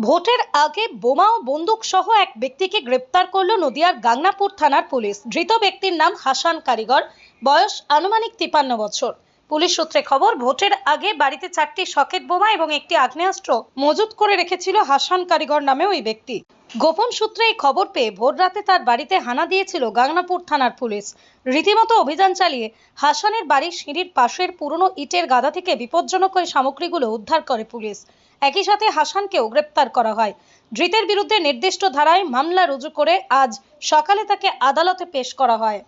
ভোটের আগে বোমা ও বন্দুক সহ এক ব্যক্তিকে গ্রেপ্তার করল নদিয়ার গাংনাপুর থানার পুলিশ। ধৃত ব্যক্তির নাম হাসান কারিগর, বয়স আনুমানিক 53 বছর। পুলিশ সূত্রে খবর, ভোটের আগে বাড়িতে 4টি সকেট বোমা এবং একটি আগ্নেয়াস্ত্র মজুত করে রেখেছিল হাসান কারিগর নামে ওই ব্যক্তি। গোপন সূত্রে এই খবর পেয়ে ভোররাতে তার বাড়িতে হানা দিয়েছিল গাংনাপুর থানার পুলিশ। রীতিমতো অভিযান চালিয়ে হাসানের বাড়ির সিঁড়ির পাশের পুরনো ইটের গাদা থেকে বিপজ্জনক ওই সামগ্রীগুলো উদ্ধার করে পুলিশ। একই সাথে হাসানকেও গ্রেপ্তার করা হয়। ধৃতের বিরুদ্ধে নির্দিষ্ট ধারায় মামলা রুজু করে আজ সকালে তাকে আদালতে পেশ করা হয়।